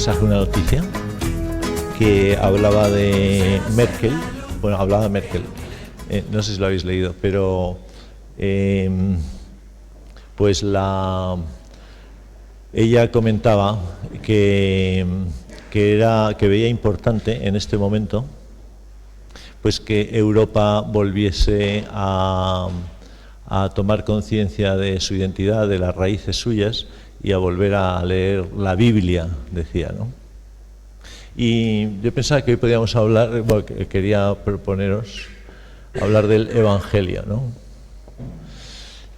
mensaje, una noticia que hablaba de Merkel. Bueno, hablaba de Merkel. No sé si lo habéis leído, pero pues ella comentaba que veía importante en este momento pues que Europa volviese a tomar conciencia de su identidad, de las raíces suyas, y a volver a leer la Biblia, decía, ¿no? Y yo pensaba que hoy podíamos hablar, bueno, quería proponeros hablar del Evangelio, ¿no?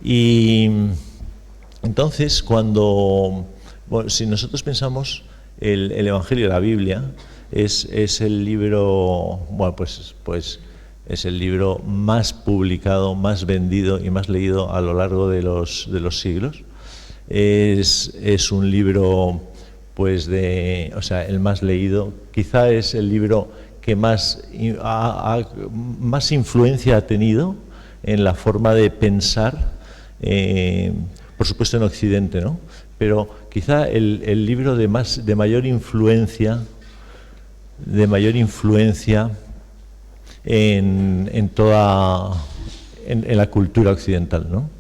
Y entonces, si nosotros pensamos el Evangelio, la Biblia, es el libro, bueno, pues es el libro más publicado, más vendido y más leído a lo largo de los siglos. Es un libro, pues el más leído. Quizá es el libro que más influencia ha tenido en la forma de pensar, por supuesto en Occidente, ¿no? Pero quizá el libro de mayor influencia en la cultura occidental, ¿no?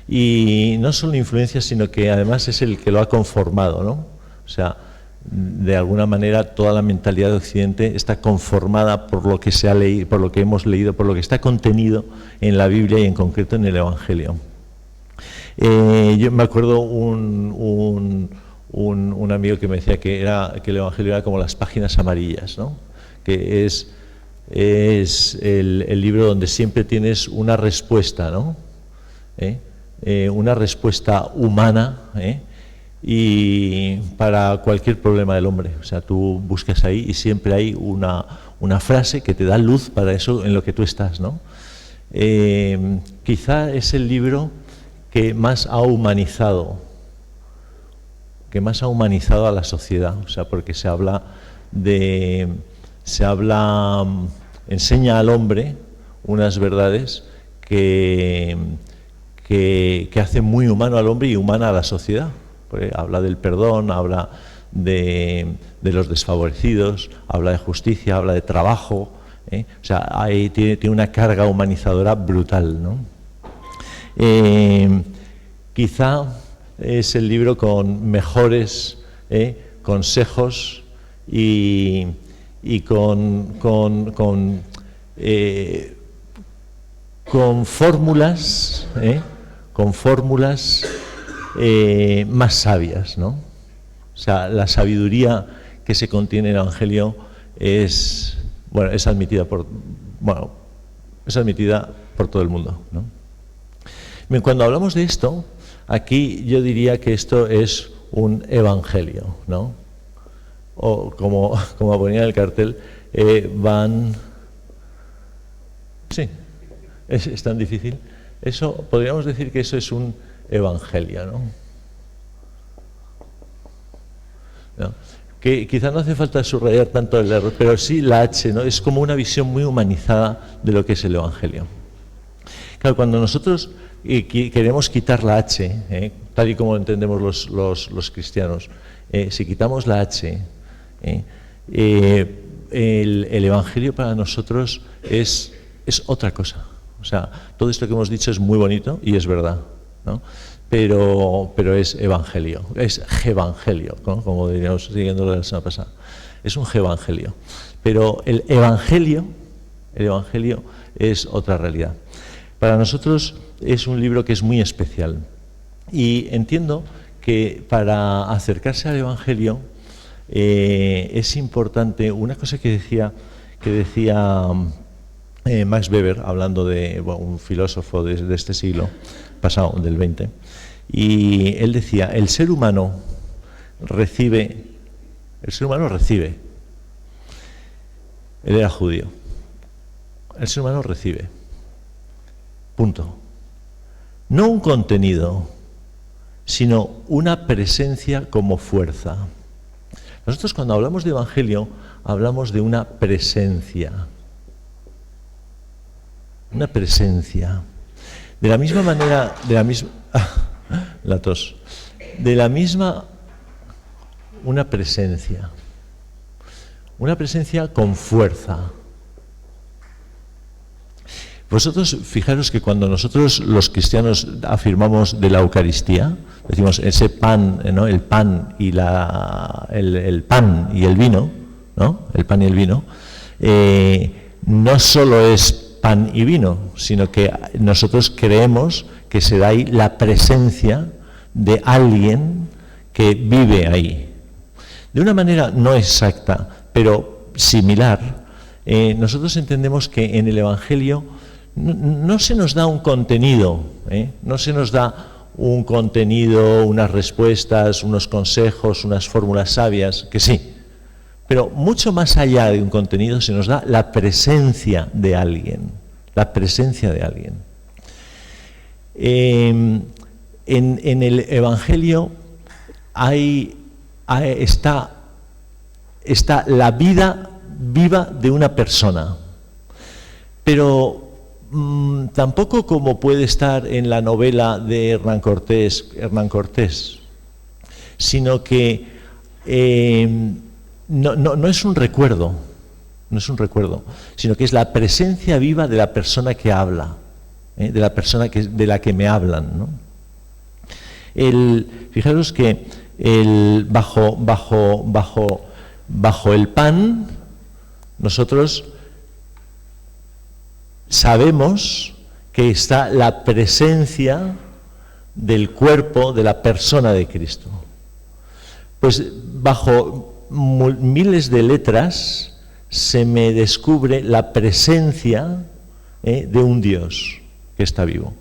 Y no solo influencia, sino que además es el que lo ha conformado, ¿no? O sea, de alguna manera toda la mentalidad de Occidente está conformada por lo que se ha leído, por lo que hemos leído, por lo que está contenido en la Biblia y en concreto en el Evangelio. Yo me acuerdo un amigo que me decía que el Evangelio era como las páginas amarillas, ¿no? Que es el libro donde siempre tienes una respuesta, ¿no? Una respuesta humana, y para cualquier problema del hombre. O sea, tú buscas ahí y siempre hay una frase que te da luz para eso en lo que tú estás, ¿no? Quizá es el libro que más ha humanizado a la sociedad, o sea, porque enseña al hombre unas verdades que hacen muy humano al hombre y humana a la sociedad. Porque habla del perdón, habla de los desfavorecidos, habla de justicia, habla de trabajo, O sea, tiene una carga humanizadora brutal, ¿no? Quizá es el libro con mejores consejos y con fórmulas, más sabias, ¿no? O sea, la sabiduría que se contiene en el Evangelio es admitida por todo el mundo, ¿no? Bien, cuando hablamos de esto, aquí yo diría que esto es un evangelio, ¿no? O como ponía en el cartel, sí, es tan difícil. Eso, podríamos decir que eso es un evangelio, ¿no? Que quizá no hace falta subrayar tanto el error, pero sí la H, ¿no? Es como una visión muy humanizada de lo que es el evangelio. Claro, cuando nosotros queremos quitar la H, tal y como entendemos los cristianos, si quitamos la H, el evangelio para nosotros es otra cosa. O sea, todo esto que hemos dicho es muy bonito y es verdad, ¿no? Pero es evangelio, es evangelio, ¿no? Como diríamos siguiendo la semana pasada. Es un evangelio. Pero el evangelio es otra realidad. Para nosotros es un libro que es muy especial. Y entiendo que para acercarse al evangelio es importante una cosa que decía Max Weber, hablando de un filósofo de este siglo pasado, del 20, y él decía, el ser humano recibe, él era judío, el ser humano recibe, punto, no un contenido, sino una presencia como fuerza. Nosotros cuando hablamos de evangelio, hablamos de una presencia. Una presencia. De la misma manera, la tos. De la misma una presencia con fuerza. Vosotros fijaros que cuando nosotros los cristianos afirmamos de la Eucaristía, decimos ese pan, ¿no? El pan y el pan y el vino, ¿no? El pan y el vino, no solo es pan y vino, sino que nosotros creemos que se da ahí la presencia de alguien que vive ahí. De una manera no exacta, pero similar, nosotros entendemos que en el Evangelio no se nos da un contenido, no se nos da un contenido, unas respuestas, unos consejos, unas fórmulas sabias, que sí, pero mucho más allá de un contenido se nos da la presencia de alguien, la presencia de alguien. En el Evangelio está la vida viva de una persona, pero tampoco como puede estar en la novela de Hernán Cortés, sino que no es un recuerdo, sino que es la presencia viva de la persona que habla, de la persona de la que me hablan, ¿no? Fijaros que bajo el pan nosotros sabemos que está la presencia del cuerpo de la persona de Cristo. Pues bajo miles de letras se me descubre la presencia de un Dios que está vivo.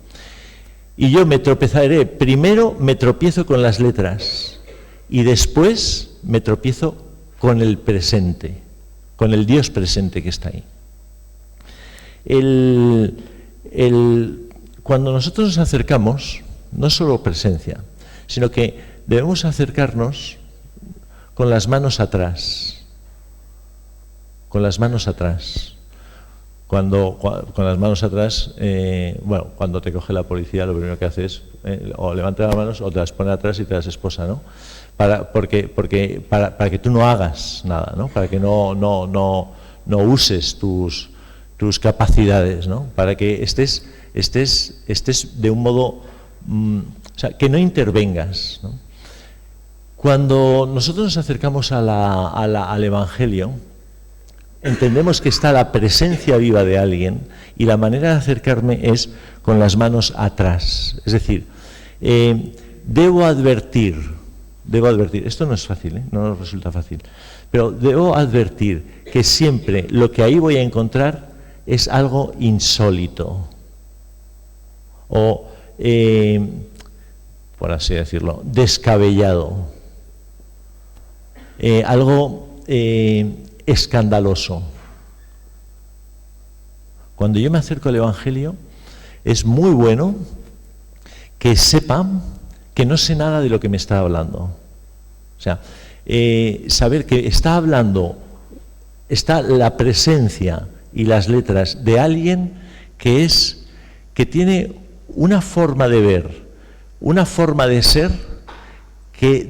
Y yo me tropezaré, primero me tropiezo con las letras y después me tropiezo con el presente, con el Dios presente que está ahí. Cuando nosotros nos acercamos, no solo presencia, sino que debemos acercarnos con las manos atrás. Con las manos atrás. Con las manos atrás, cuando te coge la policía, lo primero que haces es o levanta las manos o te las pone atrás y te las esposa, ¿no? Para que tú no hagas nada, ¿no? Para que no uses tus capacidades, ¿no? Para que estés de un modo, o sea, que no intervengas, ¿no? Cuando nosotros nos acercamos al Evangelio, entendemos que está la presencia viva de alguien y la manera de acercarme es con las manos atrás. Es decir, debo advertir, esto no es fácil, no nos resulta fácil, pero debo advertir que siempre lo que ahí voy a encontrar es algo insólito o, por así decirlo, descabellado, algo escandaloso. Cuando yo me acerco al Evangelio, es muy bueno que sepa que no sé nada de lo que me está hablando. O sea, saber que está la presencia y las letras de alguien que tiene una forma de ver, una forma de ser que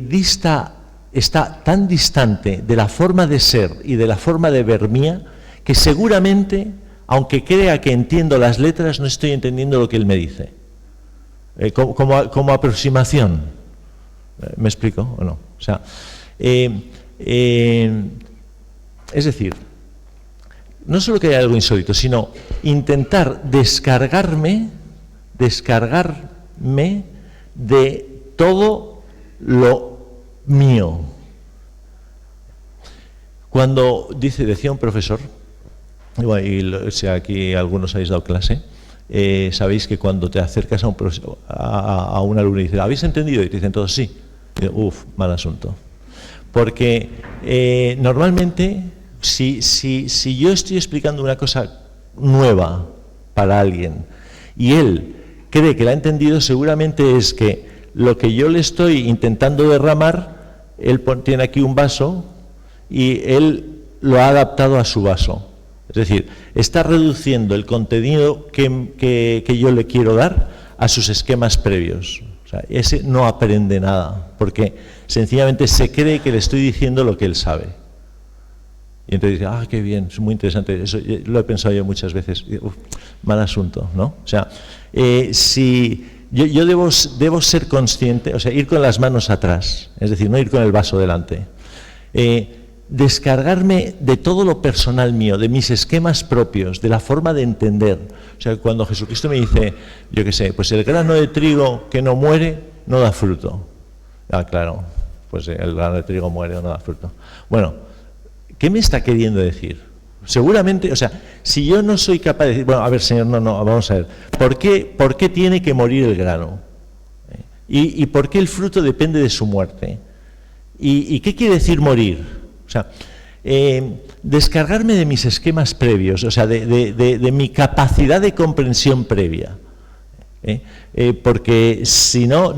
está tan distante de la forma de ser y de la forma de ver mía, que seguramente, aunque crea que entiendo las letras, no estoy entendiendo lo que él me dice. Como aproximación. ¿Me explico o no? O sea, es decir, no solo que haya algo insólito, sino intentar descargarme de todo lo mío. Cuando decía un profesor, y si aquí algunos habéis dado clase, sabéis que cuando te acercas a un alumno y dices, ¿habéis entendido? Y te dicen todos sí. Y mal asunto. Porque normalmente, si yo estoy explicando una cosa nueva para alguien y él cree que la ha entendido, seguramente es que lo que yo le estoy intentando derramar, él tiene aquí un vaso y él lo ha adaptado a su vaso. Es decir, está reduciendo el contenido que yo le quiero dar a sus esquemas previos. O sea, ese no aprende nada, porque sencillamente se cree que le estoy diciendo lo que él sabe. Y entonces dice, qué bien, es muy interesante, eso lo he pensado yo muchas veces. Mal asunto, ¿no? O sea, si yo debo ser consciente, o sea, ir con las manos atrás, es decir, no ir con el vaso delante. Descargarme de todo lo personal mío, de mis esquemas propios, de la forma de entender. O sea, cuando Jesucristo me dice, yo qué sé, pues el grano de trigo que no muere, no da fruto. Claro, pues el grano de trigo muere o no da fruto. Bueno, ¿qué me está queriendo decir? Seguramente, o sea, si yo no soy capaz de decir, bueno, a ver, Señor, no, vamos a ver, ¿por qué tiene que morir el grano? ¿Y por qué el fruto depende de su muerte? ¿Y qué quiere decir morir? O sea, descargarme de mis esquemas previos, o sea, de mi capacidad de comprensión previa. Porque si no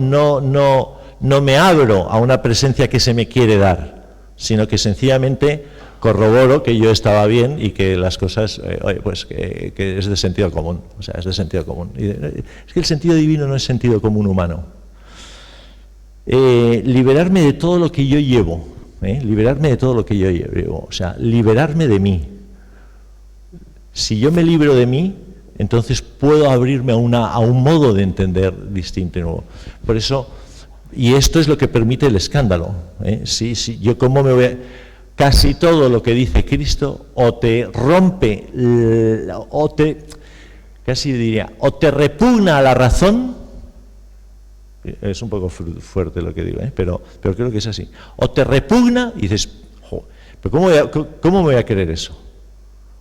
me abro a una presencia que se me quiere dar, sino que sencillamente corroboro que yo estaba bien y que las cosas, pues que es de sentido común, o sea, es de sentido común. Es que el sentido divino no es sentido común humano. Liberarme de todo lo que yo llevo, liberarme de todo lo que yo llevo, o sea, liberarme de mí. Si yo me libero de mí, entonces puedo abrirme a un modo de entender distinto y nuevo. Por eso, y esto es lo que permite el escándalo. Sí, yo cómo me voy a... Casi todo lo que dice Cristo o te rompe, o te repugna a la razón. Es un poco fuerte lo que digo, pero creo que es así. O te repugna y dices, ¿pero cómo me voy a creer eso?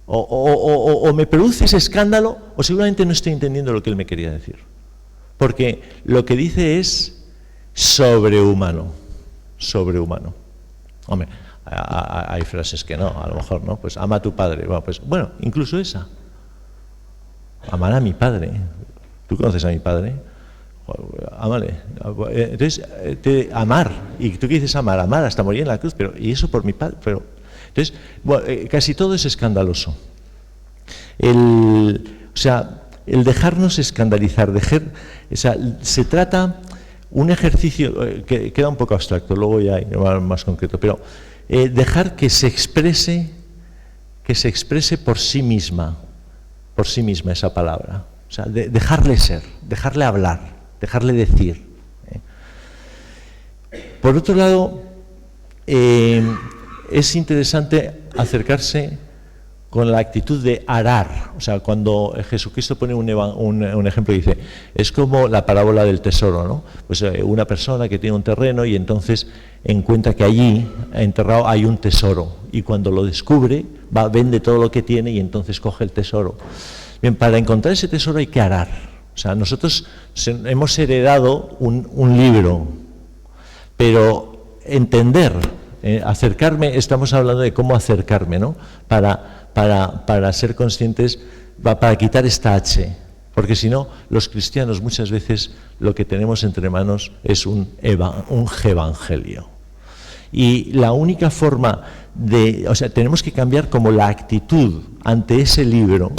O me produce ese escándalo, o seguramente no estoy entendiendo lo que él me quería decir. Porque lo que dice es sobrehumano. Hombre, hay frases que no, a lo mejor no, pues ama a tu padre. Bueno, incluso esa. Amar a mi padre. ¿Tú conoces a mi padre? Ámale. Entonces, amar. ¿Y tú qué dices amar? Amar hasta morir en la cruz. Y eso por mi padre. Entonces, bueno, casi todo es escandaloso. El dejarnos escandalizar, se trata un ejercicio que queda un poco abstracto, luego ya hay más concreto, pero dejar que se exprese por sí misma esa palabra. O sea, dejarle ser, dejarle hablar, dejarle decir. Por otro lado, es interesante acercarse con la actitud de arar. O sea, cuando Jesucristo pone un ejemplo y dice, es como la parábola del tesoro, ¿no? Pues una persona que tiene un terreno y entonces encuentra que allí, enterrado, hay un tesoro. Y cuando lo descubre, vende todo lo que tiene y entonces coge el tesoro. Bien, para encontrar ese tesoro hay que arar. O sea, nosotros hemos heredado un libro, pero entender, acercarme, estamos hablando de cómo acercarme, ¿no? Para ser conscientes, para quitar esta H, porque si no, los cristianos muchas veces lo que tenemos entre manos es un evangelio. Y la única forma tenemos que cambiar como la actitud ante ese libro,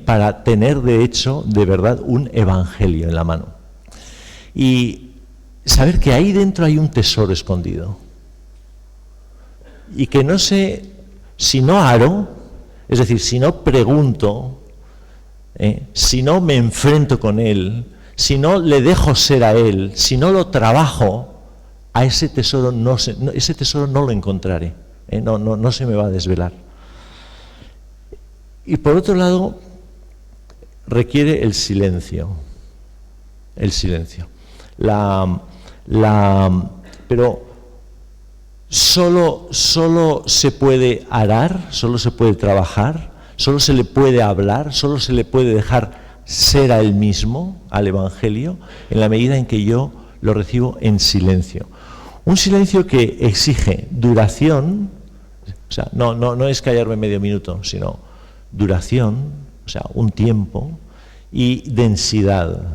para tener de hecho, de verdad, un evangelio en la mano. Y saber que ahí dentro hay un tesoro escondido. Y que no sé, si no aro, es decir, si no pregunto, si no me enfrento con él, si no le dejo ser a él, si no lo trabajo, a ese tesoro ese tesoro no lo encontraré, no se me va a desvelar. Y por otro lado, requiere el silencio. Pero solo se puede arar, solo se puede trabajar, solo se le puede hablar, solo se le puede dejar ser a él mismo, al Evangelio, en la medida en que yo lo recibo en silencio. Un silencio que exige duración, o sea, no es callarme medio minuto, sino duración, o sea, un tiempo, y densidad.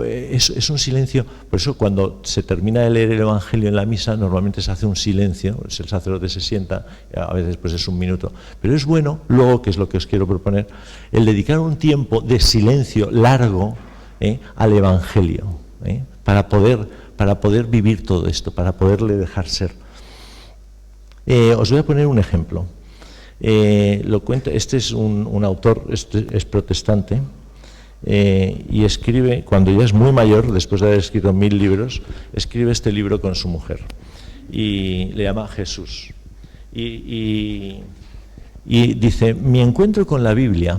Es un silencio, por eso cuando se termina de leer el Evangelio en la misa, normalmente se hace un silencio, el sacerdote se sienta, a veces pues es un minuto, pero es bueno, luego, que es lo que os quiero proponer, el dedicar un tiempo de silencio largo, al Evangelio, para poder vivir todo esto, para poderle dejar ser. Os voy a poner un ejemplo. Lo cuenta, este es un autor, es protestante, y escribe, cuando ya es muy mayor, después de haber escrito 1000 libros, escribe este libro con su mujer y le llama Jesús. Y dice: mi encuentro con la Biblia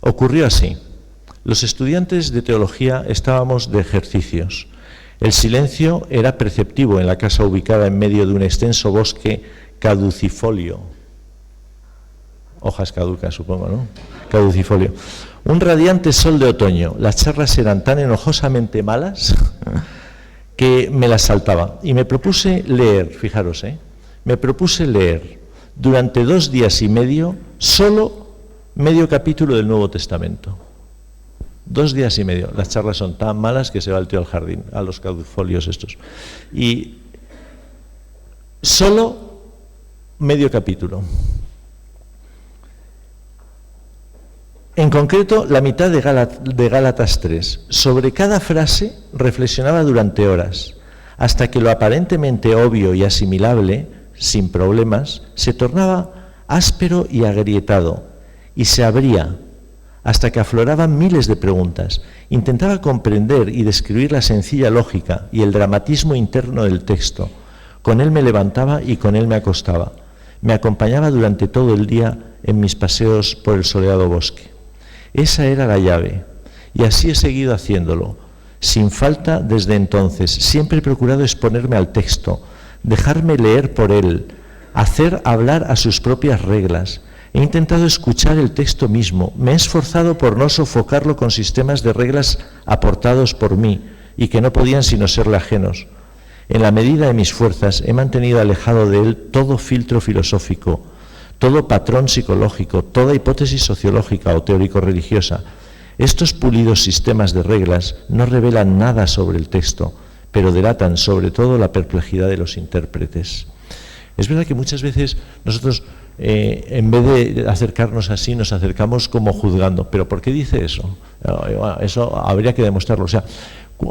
ocurrió así. Los estudiantes de teología estábamos de ejercicios. El silencio era perceptivo en la casa ubicada en medio de un extenso bosque caducifolio. Hojas caducas, supongo, ¿no? Caducifolio. Un radiante sol de otoño. Las charlas eran tan enojosamente malas que me las saltaba. Y me propuse leer, fijaros, me propuse leer durante 2 días y medio solo medio capítulo del Nuevo Testamento. 2 días y medio. Las charlas son tan malas que se va el tío al jardín, a los caducifolios estos. Y solo medio capítulo. En concreto, la mitad de Gálatas 3. Sobre cada frase reflexionaba durante horas, hasta que lo aparentemente obvio y asimilable, sin problemas, se tornaba áspero y agrietado, y se abría, hasta que afloraban miles de preguntas. Intentaba comprender y describir la sencilla lógica y el dramatismo interno del texto. Con él me levantaba y con él me acostaba. Me acompañaba durante todo el día en mis paseos por el soleado bosque. Esa era la llave, y así he seguido haciéndolo, sin falta desde entonces. Siempre he procurado exponerme al texto, dejarme leer por él, hacer hablar a sus propias reglas. He intentado escuchar el texto mismo, me he esforzado por no sofocarlo con sistemas de reglas aportados por mí y que no podían sino serle ajenos. En la medida de mis fuerzas he mantenido alejado de él todo filtro filosófico, todo patrón psicológico, toda hipótesis sociológica o teórico-religiosa. Estos pulidos sistemas de reglas no revelan nada sobre el texto, pero delatan sobre todo la perplejidad de los intérpretes. Es verdad que muchas veces nosotros, en vez de acercarnos así, nos acercamos como juzgando. ¿Pero por qué dice eso? Eso habría que demostrarlo. O sea,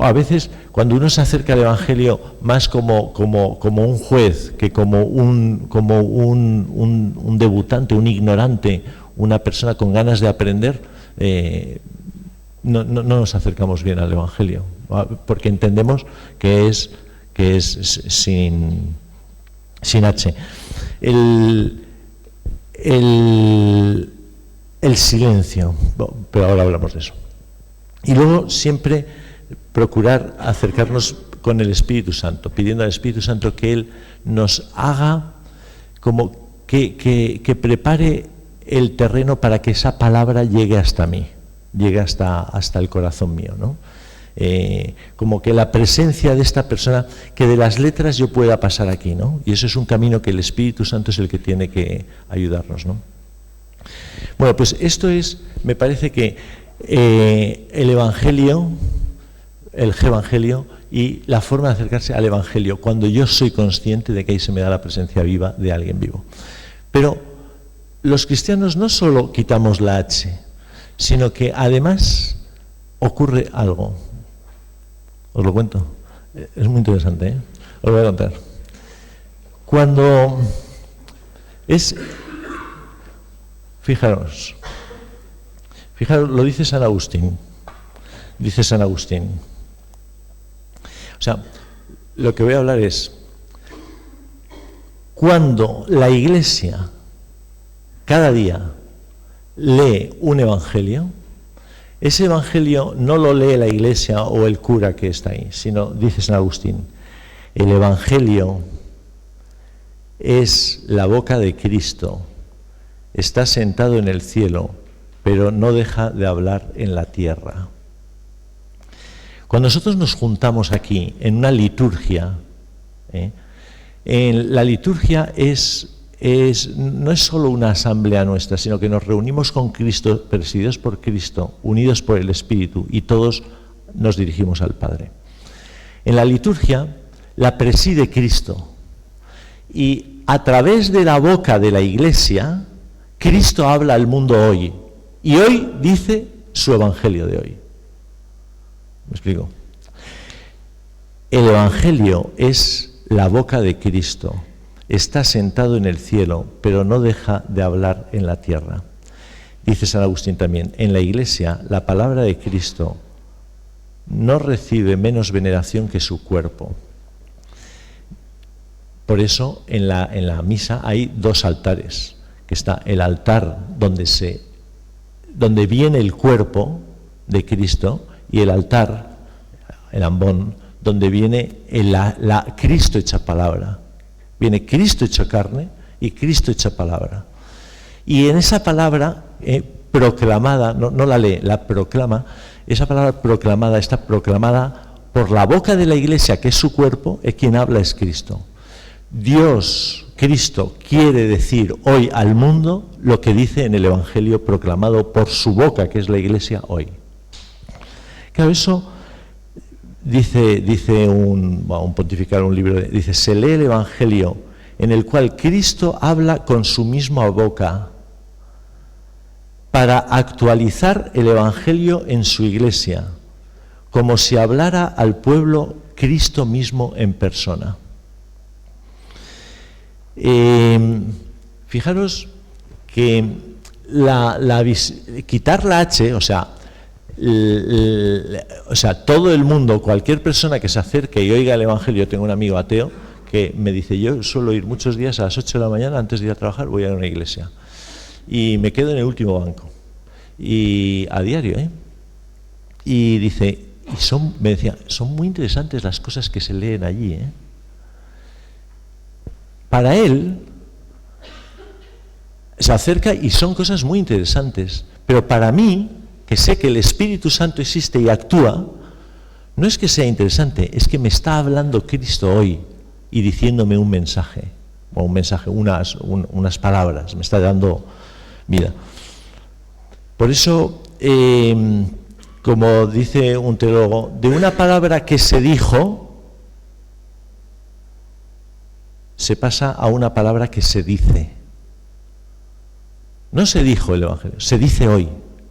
a veces cuando uno se acerca al Evangelio más como un juez que como un debutante, un ignorante, una persona con ganas de aprender, no nos acercamos bien al Evangelio, porque entendemos que es sin H. El silencio, pero ahora hablamos de eso. Y luego siempre procurar acercarnos con el Espíritu Santo, pidiendo al Espíritu Santo que Él nos haga como que prepare el terreno para que esa palabra llegue hasta mí, llegue hasta el corazón mío, ¿no? Como que la presencia de esta persona, que de las letras yo pueda pasar aquí, ¿no? Y eso es un camino que el Espíritu Santo es el que tiene que ayudarnos, ¿no? Bueno, pues esto es, me parece que el Evangelio, el Evangelio y la forma de acercarse al Evangelio, cuando yo soy consciente de que ahí se me da la presencia viva de alguien vivo. Pero los cristianos no solo quitamos la H, sino que además ocurre algo. Os lo cuento. Es muy interesante, ¿eh? Os lo voy a contar. Cuando es... Fijaros, lo dice San Agustín. Dice San Agustín. O sea, lo que voy a hablar es, cuando la Iglesia cada día lee un evangelio, ese evangelio no lo lee la Iglesia o el cura que está ahí, sino, dice San Agustín, el evangelio es la boca de Cristo, está sentado en el cielo, pero no deja de hablar en la tierra. Cuando nosotros nos juntamos aquí en una liturgia, la liturgia no es solo una asamblea nuestra, sino que nos reunimos con Cristo, presididos por Cristo, unidos por el Espíritu, y todos nos dirigimos al Padre. En la liturgia la preside Cristo, y a través de la boca de la Iglesia, Cristo habla al mundo hoy. Y hoy dice su evangelio de hoy. ¿Me explico? El evangelio es la boca de Cristo. Está sentado en el cielo, pero no deja de hablar en la tierra. Dice San Agustín también, en la Iglesia la palabra de Cristo no recibe menos veneración que su cuerpo. Por eso en la misa hay dos altares, que está el altar donde viene el cuerpo de Cristo y el altar, el ambón, donde viene la Cristo hecha palabra. Viene Cristo hecho carne y Cristo hecha palabra. Y en esa palabra proclamada, no la lee, la proclama, esa palabra proclamada está proclamada por la boca de la Iglesia, que es su cuerpo, quien habla es Cristo. Dios, Cristo, quiere decir hoy al mundo lo que dice en el Evangelio proclamado por su boca, que es la Iglesia hoy. Claro, eso dice un pontificar un libro, dice, se lee el Evangelio en el cual Cristo habla con su misma boca para actualizar el Evangelio en su Iglesia, como si hablara al pueblo Cristo mismo en persona. Fijaros que quitar la H, o sea, todo el mundo, cualquier persona que se acerque y oiga el Evangelio, tengo un amigo ateo que me dice, yo suelo ir muchos días a las 8 de la mañana, antes de ir a trabajar, voy a una iglesia. Y me quedo en el último banco. Y a diario, Y dice, me decía, son muy interesantes las cosas que se leen allí, Para él, se acerca y son cosas muy interesantes. Pero para mí, que sé que el Espíritu Santo existe y actúa, no es que sea interesante, es que me está hablando Cristo hoy y diciéndome un mensaje, unas palabras, me está dando vida. Por eso, como dice un teólogo, de una palabra que se dijo, se pasa a una palabra que se dice. No se dijo el Evangelio, se dice hoy,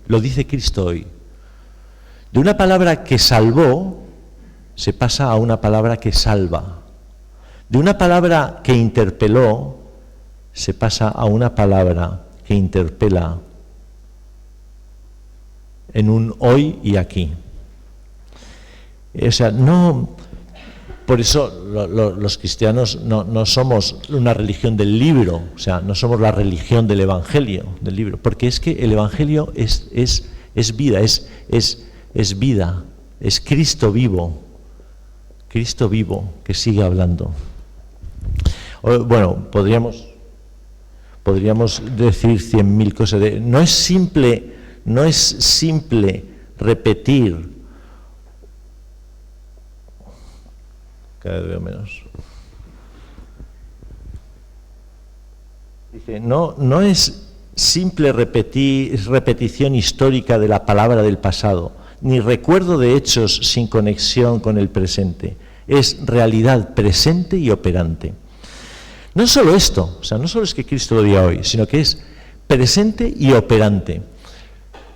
lo dice Cristo hoy. De una palabra que salvó, se pasa a una palabra que salva. De una palabra que interpeló, se pasa a una palabra que interpela en un hoy y aquí. O sea, por eso los cristianos no somos una religión del libro, o sea, no somos la religión del Evangelio, del libro, porque es que el Evangelio es vida, es vida, es Cristo vivo que sigue hablando. Bueno, podríamos decir 100.000 cosas. No es simple repetir. Cada vez veo menos. Dice, no es simple repetición histórica de la palabra del pasado, ni recuerdo de hechos sin conexión con el presente. Es realidad presente y operante. No solo esto, o sea, no solo es que Cristo lo diga hoy, sino que es presente y operante.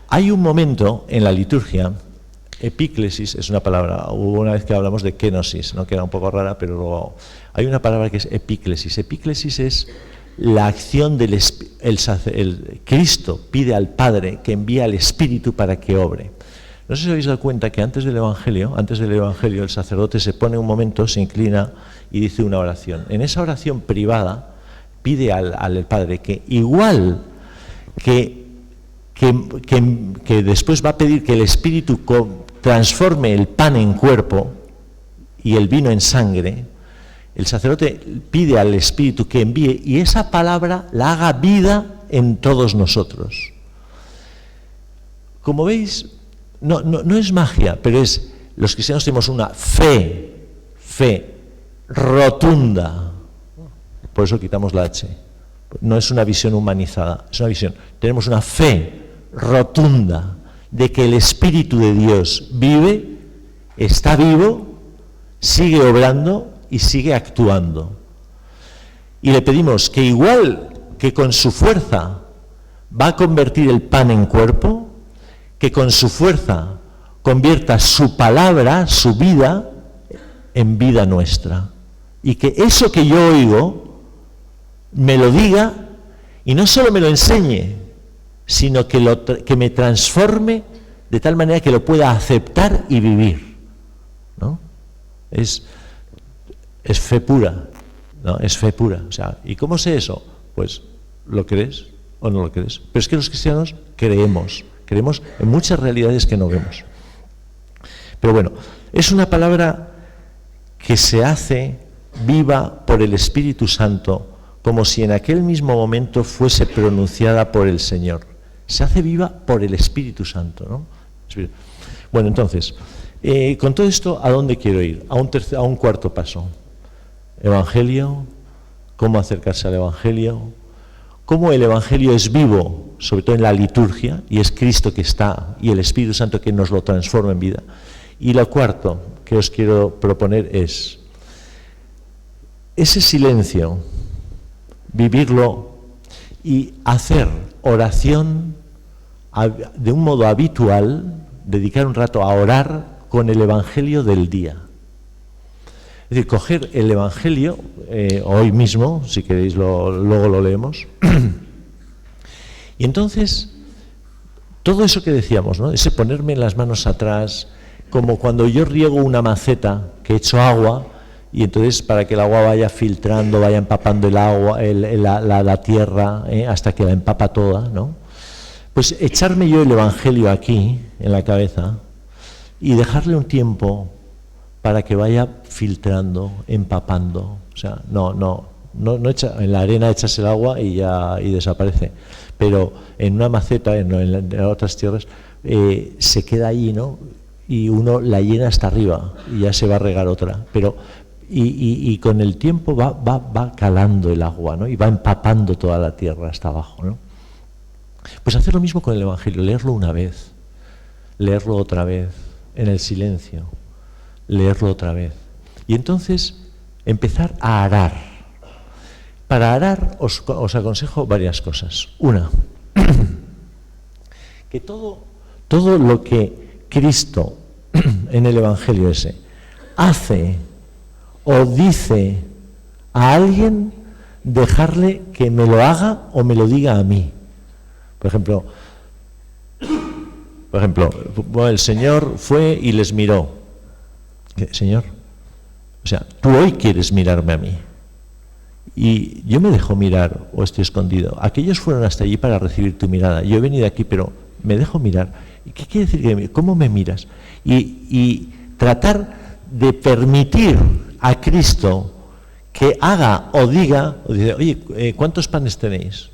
Hay un momento en la liturgia, epíclesis es una palabra, hubo una vez que hablamos de kenosis, ¿no? Que era un poco rara, pero luego hay una palabra que es epíclesis. Epíclesis es la acción del Cristo pide al Padre que envíe al Espíritu para que obre. No sé si os habéis dado cuenta que antes del Evangelio el sacerdote se pone un momento, se inclina y dice una oración. En esa oración privada pide al Padre que igual que después va a pedir que el Espíritu transforme el pan en cuerpo y el vino en sangre, el sacerdote pide al Espíritu que envíe y esa palabra la haga vida en todos nosotros. Como veis, no es magia, pero los cristianos tenemos una fe rotunda. Por eso quitamos la H. No es una visión humanizada, es una visión. Tenemos una fe rotunda de que el Espíritu de Dios vive, está vivo, sigue obrando y sigue actuando. Y le pedimos que igual que con su fuerza va a convertir el pan en cuerpo, que con su fuerza convierta su palabra, su vida, en vida nuestra. Y que eso que yo oigo me lo diga y no solo me lo enseñe, sino que me transforme de tal manera que lo pueda aceptar y vivir, ¿no? Es fe pura, ¿no? Es fe pura. O sea, ¿y cómo sé eso? Pues lo crees o no lo crees. Pero es que los cristianos creemos en muchas realidades que no vemos. Pero bueno, es una palabra que se hace viva por el Espíritu Santo, como si en aquel mismo momento fuese pronunciada por el Señor. Se hace viva por el Espíritu Santo, ¿no? Bueno, entonces, con todo esto, ¿a dónde quiero ir? A un cuarto paso. Evangelio, cómo acercarse al Evangelio, cómo el Evangelio es vivo, sobre todo en la liturgia, y es Cristo que está, y el Espíritu Santo que nos lo transforma en vida. Y lo cuarto que os quiero proponer es ese silencio, vivirlo y hacer oración de un modo habitual, dedicar un rato a orar con el Evangelio del día. Es decir, coger el Evangelio, hoy mismo, si queréis luego lo leemos, y entonces, todo eso que decíamos, ¿no? Ese ponerme las manos atrás, como cuando yo riego una maceta que echo agua, y entonces para que el agua vaya filtrando, vaya empapando el agua, la tierra, hasta que la empapa toda, ¿no? Pues echarme yo el Evangelio aquí, en la cabeza, y dejarle un tiempo para que vaya filtrando, empapando. O sea, no en la arena echas el agua y desaparece. Pero en una maceta, en otras tierras, se queda ahí, ¿no? Y uno la llena hasta arriba y ya se va a regar otra. Pero y con el tiempo va calando el agua, ¿no? Y va empapando toda la tierra hasta abajo, ¿no? Pues hacer lo mismo con el Evangelio, leerlo una vez, leerlo otra vez, en el silencio, leerlo otra vez. Y entonces empezar a arar. Para arar os aconsejo varias cosas. Una, que todo lo que Cristo en el Evangelio ese hace o dice a alguien, dejarle que me lo haga o me lo diga a mí. Por ejemplo, el Señor fue y les miró. Señor, o sea, tú hoy quieres mirarme a mí. Y yo me dejo mirar o estoy escondido. Aquellos fueron hasta allí para recibir tu mirada. Yo he venido aquí, pero me dejo mirar. ¿Qué quiere decir? ¿Cómo me miras? Y tratar de permitir a Cristo que haga o diga, o dice, oye, ¿cuántos panes tenéis?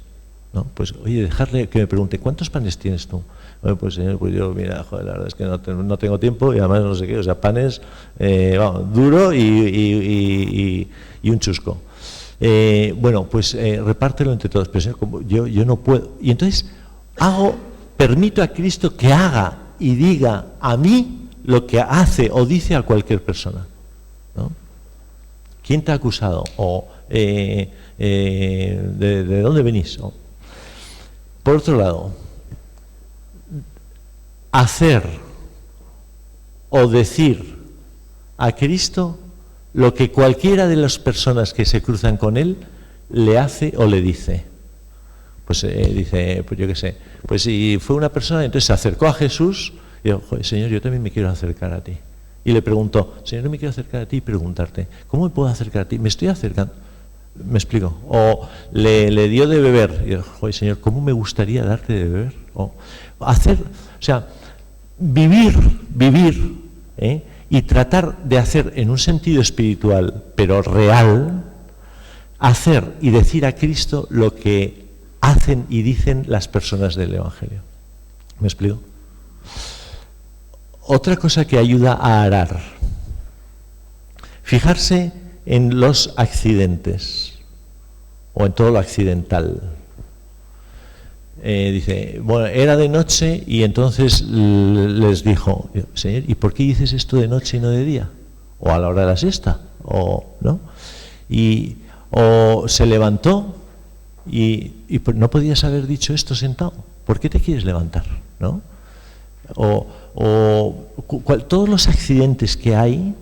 ¿No? Pues, oye, dejarle que me pregunte, ¿cuántos panes tienes tú? Bueno, pues señor, pues yo, mira, joder, la verdad es que no tengo tiempo y además no sé qué, o sea, panes, duro y un chusco. Bueno, pues repártelo entre todos, pero señor, yo no puedo. Y entonces permito a Cristo que haga y diga a mí lo que hace o dice a cualquier persona, ¿no? ¿Quién te ha acusado? O ¿de dónde venís? ¿No? Por otro lado, hacer o decir a Cristo lo que cualquiera de las personas que se cruzan con él le hace o le dice. Pues dice, pues yo qué sé, pues si fue una persona, entonces se acercó a Jesús y dijo, joder, Señor, yo también me quiero acercar a ti. Y le preguntó, Señor, me quiero acercar a ti y preguntarte, ¿cómo me puedo acercar a ti? Me estoy acercando. ¿Me explico? O le dio de beber. Y dijo, joder, Señor, ¿cómo me gustaría darte de beber? O sea, vivir, y tratar de hacer en un sentido espiritual, pero real, hacer y decir a Cristo lo que hacen y dicen las personas del Evangelio. ¿Me explico? Otra cosa que ayuda a arar, fijarse en los accidentes o en todo lo accidental. Dice, bueno, era de noche y entonces les dijo, Señor, ¿y por qué dices esto de noche y no de día? O a la hora de la siesta, o no. O se levantó y no podías haber dicho esto sentado. ¿Por qué te quieres levantar? ¿No? todos los accidentes que hay,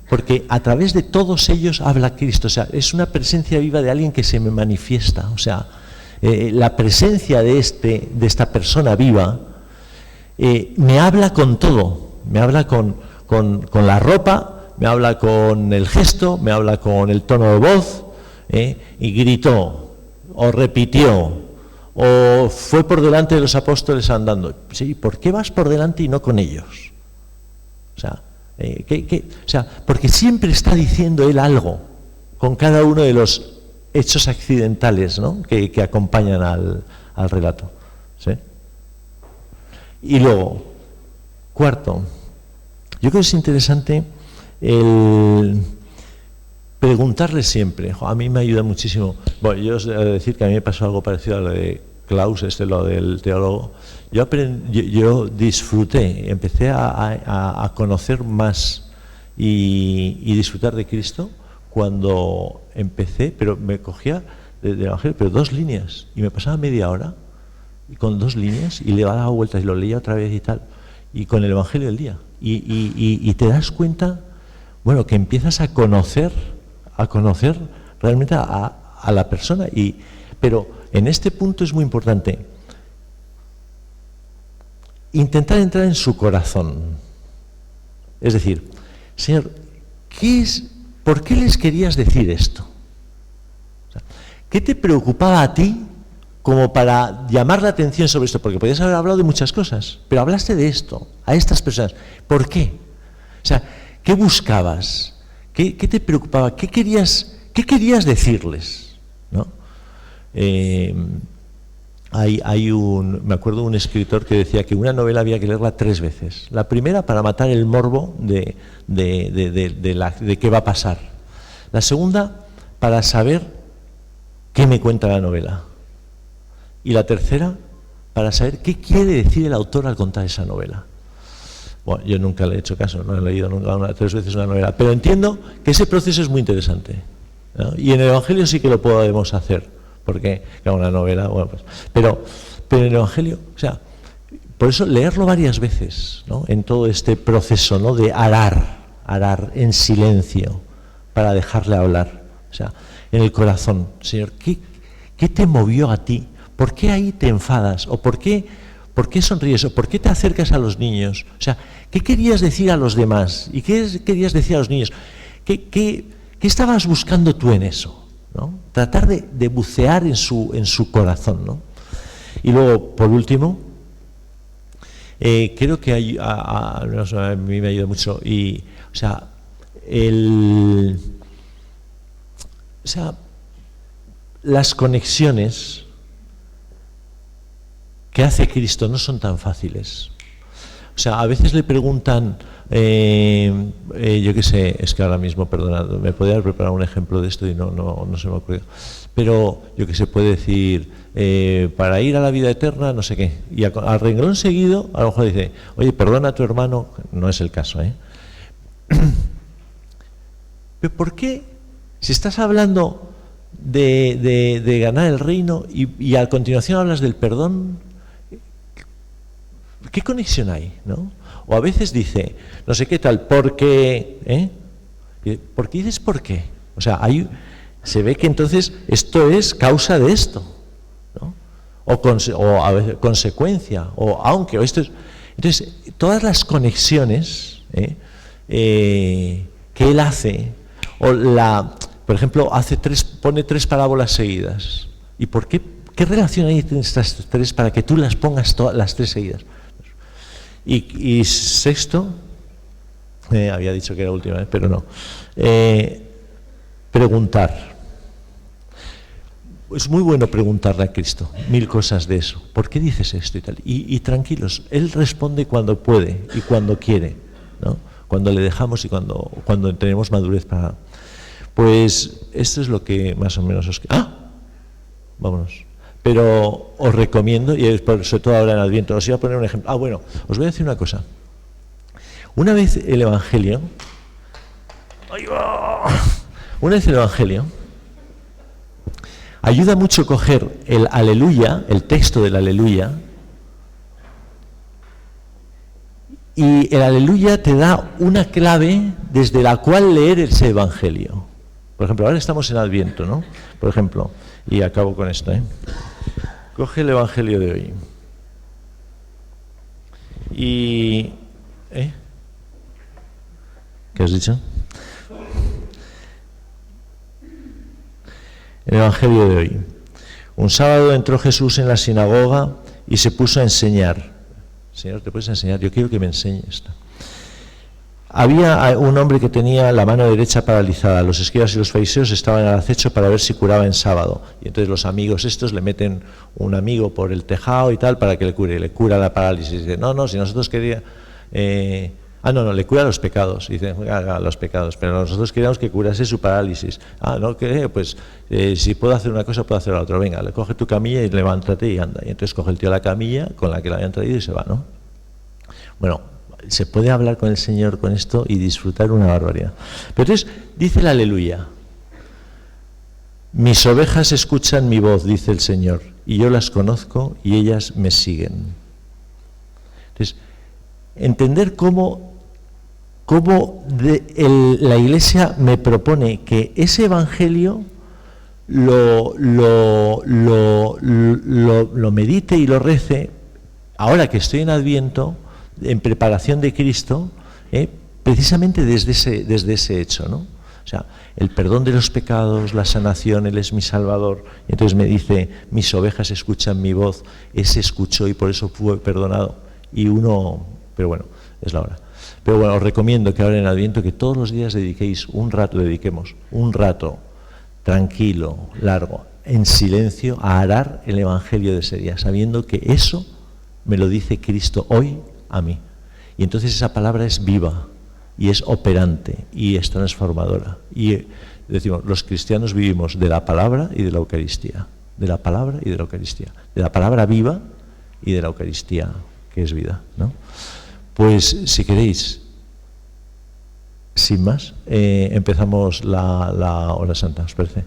porque a través de todos ellos habla Cristo. O sea, es una presencia viva de alguien que se me manifiesta. O sea, la presencia de esta persona viva me habla con todo. Me habla con la ropa, me habla con el gesto, me habla con el tono de voz, y gritó, o repitió, o fue por delante de los apóstoles andando. Sí, ¿por qué vas por delante y no con ellos? O sea, porque siempre está diciendo él algo con cada uno de los hechos accidentales, ¿no?, que acompañan al relato. ¿Sí? Y luego, cuarto, yo creo que es interesante el preguntarle siempre. A mí me ayuda muchísimo. Bueno, yo os he de decir que a mí me pasó algo parecido a lo de Klaus, lo del teólogo. Yo disfruté, empecé a conocer más y disfrutar de Cristo cuando empecé, pero me cogía del Evangelio, pero 2 líneas, y me pasaba media hora y con 2 líneas y le daba vueltas y lo leía otra vez y tal, y con el Evangelio del día. Y te das cuenta, bueno, que empiezas a conocer realmente a la persona. Pero en este punto es muy importante intentar entrar en su corazón. Es decir, Señor, ¿por qué les querías decir esto? O sea, ¿qué te preocupaba a ti como para llamar la atención sobre esto? Porque podías haber hablado de muchas cosas, pero hablaste de esto, a estas personas. ¿Por qué? O sea, ¿qué buscabas? ¿Qué te preocupaba? ¿Qué querías decirles? ¿No? Me acuerdo de un escritor que decía que una novela había que leerla 3 veces. La primera para matar el morbo de qué va a pasar. La segunda para saber qué me cuenta la novela. Y la tercera para saber qué quiere decir el autor al contar esa novela. Bueno, yo nunca le he hecho caso, no he leído nunca 3 veces una novela, pero entiendo que ese proceso es muy interesante, ¿no? Y en el Evangelio sí que lo podemos hacer, porque, claro, una novela, bueno, pues, pero en el Evangelio, o sea, por eso leerlo varias veces, ¿no?, en todo este proceso, ¿no?, de arar en silencio para dejarle hablar. O sea, en el corazón, Señor, ¿qué te movió a ti? ¿Por qué ahí te enfadas? ¿O por qué sonríes? ¿O por qué te acercas a los niños? O sea, ¿qué querías decir a los demás? ¿Y qué querías decir a los niños? ¿Qué estabas buscando tú en eso? ¿No? Tratar de bucear en su corazón, ¿no? Y luego, por último, creo que a mí me ayuda mucho. O sea, las conexiones que hace Cristo no son tan fáciles. O sea, a veces le preguntan, yo qué sé, es que ahora mismo, perdonad, me podría haber preparado un ejemplo de esto y no se me ocurrió, pero yo qué sé, puede decir, para ir a la vida eterna, no sé qué, y al renglón seguido, a lo mejor dice, oye, perdona a tu hermano, no es el caso, ¿Pero por qué? Si estás hablando de ganar el reino y a continuación hablas del perdón, ¿qué conexión hay? ¿No? O a veces dice, no sé qué tal, porque, ¿por qué dices por qué? O sea, se ve que entonces esto es causa de esto, ¿no? O a veces consecuencia, o esto es. Entonces, todas las conexiones que él hace, por ejemplo, pone 3 parábolas seguidas. ¿Y por qué? ¿Qué relación hay entre estas 3 para que tú las pongas las 3 seguidas? Y sexto, había dicho que era última vez, pero no. Preguntar. Es muy bueno preguntarle a Cristo 1000 cosas de eso. ¿Por qué dices esto y tal? Y tranquilos, Él responde cuando puede y cuando quiere, ¿no? Cuando le dejamos y cuando tenemos madurez para. Pues esto es lo que más o menos os. Vámonos. Pero os recomiendo, y sobre todo ahora en Adviento, os iba a poner un ejemplo. Bueno, os voy a decir una cosa. Una vez el Evangelio ayuda mucho coger el aleluya, el texto del aleluya, Y el aleluya te da una clave desde la cual leer ese evangelio. Por ejemplo, ahora estamos en Adviento, ¿no? Por ejemplo, y acabo con esto, ¿eh? Coge el evangelio de hoy. Y... ¿Qué has dicho? El evangelio de hoy. Un sábado entró Jesús en la sinagoga y se puso a enseñar. Señor, ¿te puedes enseñar? Yo quiero que me enseñes. Había un hombre que tenía la mano derecha paralizada. Los escribas y los fariseos estaban al acecho para ver si curaba en sábado. Y entonces los amigos estos le meten un amigo por el tejado y tal para que le cure. Le cura la parálisis. Dice, no, si nosotros queríamos... no, le cura los pecados. Dice, los pecados. Pero nosotros queríamos que curase su parálisis. No, pues si puedo hacer una cosa, puedo hacer la otra. Venga, le coge tu camilla y levántate y anda. Y entonces coge el tío la camilla con la que le habían traído y se va, ¿no? Bueno, se puede hablar con el Señor con esto y disfrutar una barbaridad. Pero entonces dice el aleluya. Mis ovejas escuchan mi voz, dice el Señor, y yo las conozco y ellas me siguen. Entonces, entender cómo la Iglesia me propone que ese evangelio lo medite y lo rece, ahora que estoy en Adviento, en preparación de Cristo, precisamente desde ese hecho, ¿no? O sea, el perdón de los pecados, la sanación, Él es mi Salvador. Y entonces me dice, mis ovejas escuchan mi voz, ese escuchó y por eso fue perdonado. Y uno, pero bueno, es la hora. Pero bueno, os recomiendo que ahora en Adviento, que todos los días dediquemos un rato tranquilo, largo, en silencio, a arar el Evangelio de ese día, sabiendo que eso me lo dice Cristo hoy a mí. Y entonces esa palabra es viva y es operante y es transformadora. Y decimos, los cristianos vivimos de la palabra y de la Eucaristía, de la palabra y de la Eucaristía, de la palabra viva y de la Eucaristía, que es vida, ¿no? Pues si queréis, sin más, empezamos la hora santa, ¿os parece?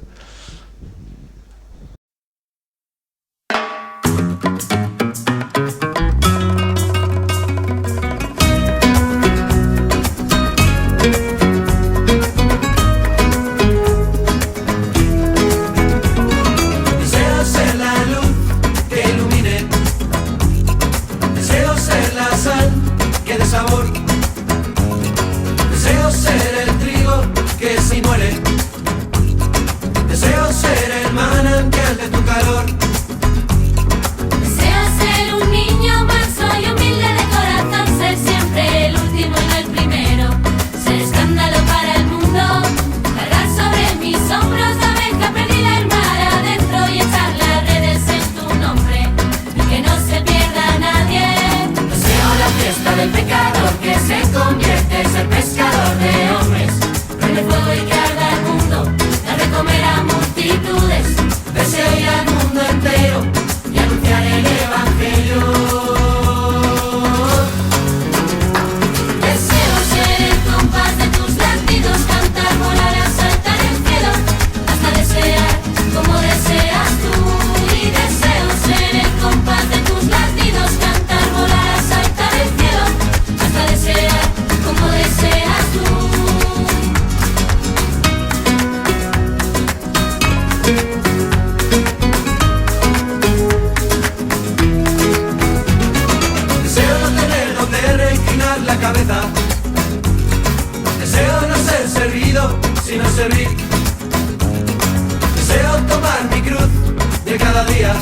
Sino servir. Deseo tomar mi cruz de cada día.